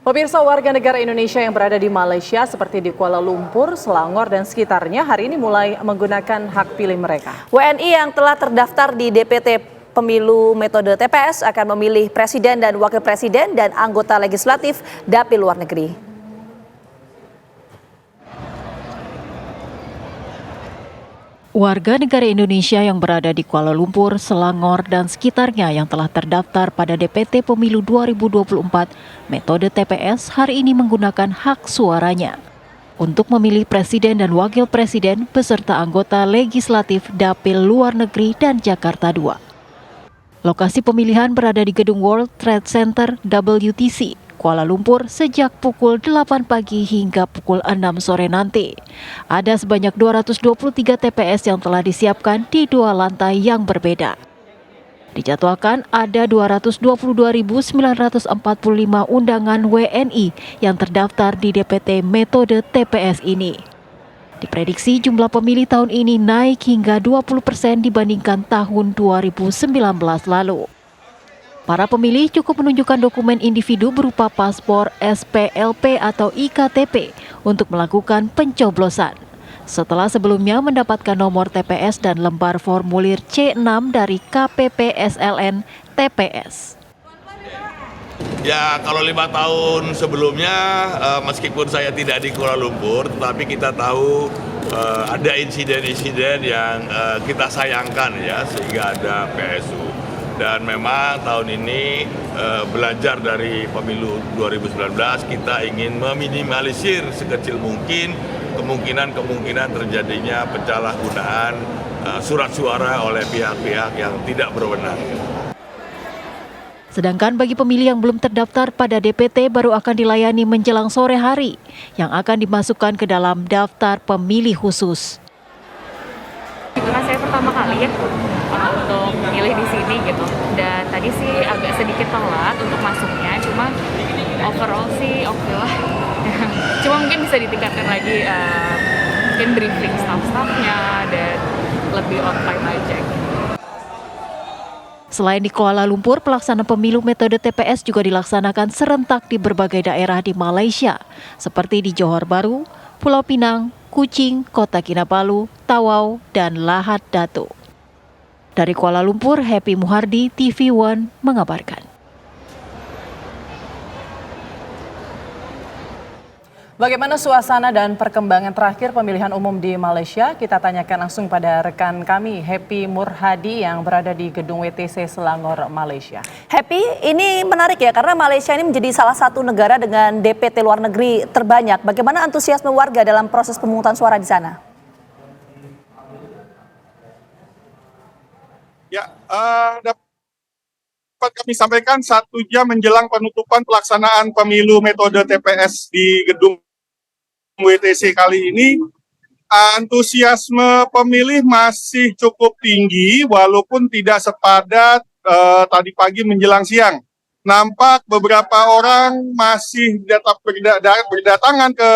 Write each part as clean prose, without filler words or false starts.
Pemirsa, warga negara Indonesia yang berada di Malaysia seperti di Kuala Lumpur, Selangor, dan sekitarnya hari ini mulai menggunakan hak pilih mereka. WNI yang telah terdaftar di DPT Pemilu metode TPS akan memilih presiden dan wakil presiden dan anggota legislatif dapil luar negeri. Warga negara Indonesia yang berada di Kuala Lumpur, Selangor, dan sekitarnya yang telah terdaftar pada DPT Pemilu 2024 metode TPS hari ini menggunakan hak suaranya untuk memilih presiden dan wakil presiden beserta anggota legislatif dapil luar negeri dan Jakarta II. Lokasi pemilihan berada di Gedung World Trade Center WTC, Kuala Lumpur sejak pukul 8 pagi hingga pukul 6 sore nanti. Ada sebanyak 223 TPS yang telah disiapkan di dua lantai yang berbeda. Dijadwalkan ada 222.945 undangan WNI yang terdaftar di DPT metode TPS ini. Diprediksi jumlah pemilih tahun ini naik hingga 20% dibandingkan tahun 2019 lalu. Para pemilih cukup menunjukkan dokumen individu berupa paspor, SPLP atau IKTP untuk melakukan pencoblosan. Setelah sebelumnya mendapatkan nomor TPS dan lembar formulir C6 dari KPPSLN TPS. Ya, kalau 5 tahun sebelumnya, meskipun saya tidak di Kuala Lumpur, tetapi kita tahu ada insiden-insiden yang kita sayangkan ya, sehingga ada PSU. Dan memang tahun ini belajar dari pemilu 2019, kita ingin meminimalisir sekecil mungkin kemungkinan terjadinya penyalahgunaan surat suara oleh pihak-pihak yang tidak berwenang. Sedangkan bagi pemilih yang belum terdaftar pada DPT baru akan dilayani menjelang sore hari yang akan dimasukkan ke dalam daftar pemilih khusus. Karena saya pertama kali ya untuk milih di sini gitu, dan tadi sih agak sedikit telat untuk masuknya, cuma overall sih oke lah. Cuma mungkin bisa ditingkatkan lagi, mungkin briefing staff-staffnya dan lebih on time aja gitu. Selain di Kuala Lumpur, pelaksanaan pemilu metode TPS juga dilaksanakan serentak di berbagai daerah di Malaysia, seperti di Johor Bahru, Pulau Pinang, Kuching, Kota Kinabalu, Tawau, dan Lahad Datu. Dari Kuala Lumpur, Happy Muhardi, TV One mengabarkan. Bagaimana suasana dan perkembangan terakhir pemilihan umum di Malaysia? Kita tanyakan langsung pada rekan kami, Happy Muhardi yang berada di Gedung WTC Selangor, Malaysia. Happy, ini menarik ya karena Malaysia ini menjadi salah satu negara dengan DPT luar negeri terbanyak. Bagaimana antusiasme warga dalam proses pemungutan suara di sana? Ya, dapat kami sampaikan 1 jam menjelang penutupan pelaksanaan pemilu metode TPS di Gedung WTC kali ini, antusiasme pemilih masih cukup tinggi walaupun tidak sepadat tadi pagi menjelang siang. Nampak beberapa orang masih tetap berdatangan ke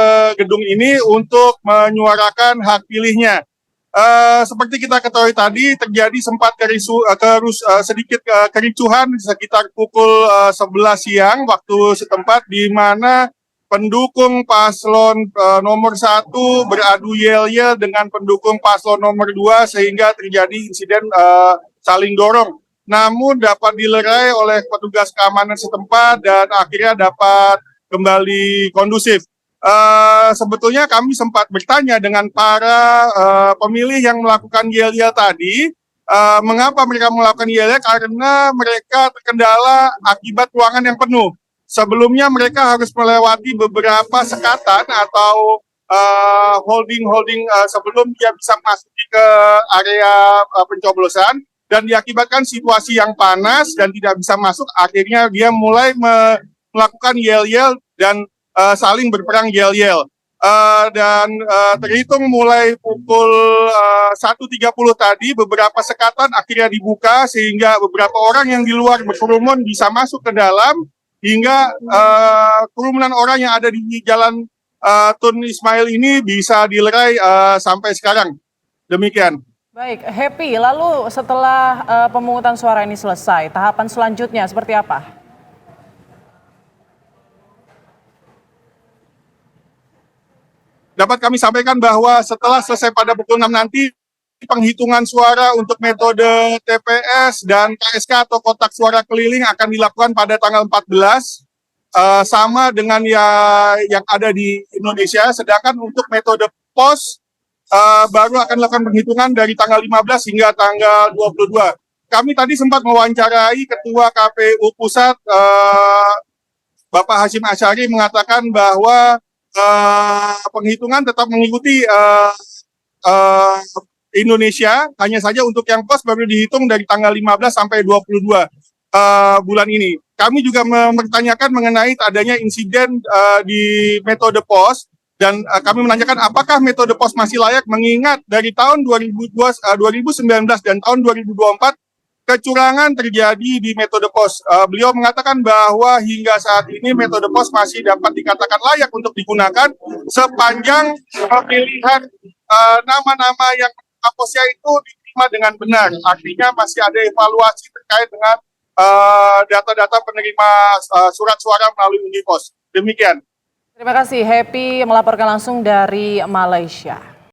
gedung ini untuk menyuarakan hak pilihnya. Seperti kita ketahui tadi, terjadi sempat sedikit kericuhan sekitar pukul 11 siang waktu setempat, di mana pendukung paslon nomor 1 beradu yel-yel dengan pendukung paslon nomor 2 sehingga terjadi insiden saling dorong. Namun dapat dilerai oleh petugas keamanan setempat dan akhirnya dapat kembali kondusif. Sebetulnya kami sempat bertanya dengan para pemilih yang melakukan yel-yel tadi, mengapa mereka melakukan yel-yel, karena mereka terkendala akibat ruangan yang penuh. Sebelumnya mereka harus melewati beberapa sekatan atau holding sebelum dia bisa masuk ke area pencoblosan, dan diakibatkan situasi yang panas dan tidak bisa masuk, akhirnya dia mulai melakukan yel-yel dan saling berperang yel-yel. Terhitung mulai pukul 1.30 tadi, beberapa sekatan akhirnya dibuka sehingga beberapa orang yang di luar berkerumun bisa masuk ke dalam, hingga kerumunan orang yang ada di Jalan Tun Ismail ini bisa dilerai sampai sekarang. Demikian. Baik, Happy, lalu setelah pemungutan suara ini selesai, tahapan selanjutnya seperti apa? dapat kami sampaikan bahwa setelah selesai pada pukul 6 nanti, penghitungan suara untuk metode TPS dan KSK atau kotak suara keliling akan dilakukan pada tanggal 14, sama dengan yang ada di Indonesia. Sedangkan untuk metode pos baru akan dilakukan penghitungan dari tanggal 15 hingga tanggal 22. Kami tadi sempat mewawancarai Ketua KPU Pusat, Bapak Hasyim Asyari, mengatakan bahwa penghitungan tetap mengikuti Indonesia, hanya saja untuk yang pos baru dihitung dari tanggal 15 sampai 22 bulan ini. Kami juga mempertanyakan mengenai adanya insiden di metode pos, dan kami menanyakan apakah metode pos masih layak mengingat dari tahun 2019 dan tahun 2024 kecurangan terjadi di metode pos. Beliau mengatakan bahwa hingga saat ini metode pos masih dapat dikatakan layak untuk digunakan sepanjang pemilihan nama-nama yang posnya itu diterima dengan benar. Artinya masih ada evaluasi terkait dengan data-data penerima surat suara melalui Undi Pos. Demikian. Terima kasih, Happy melaporkan langsung dari Malaysia.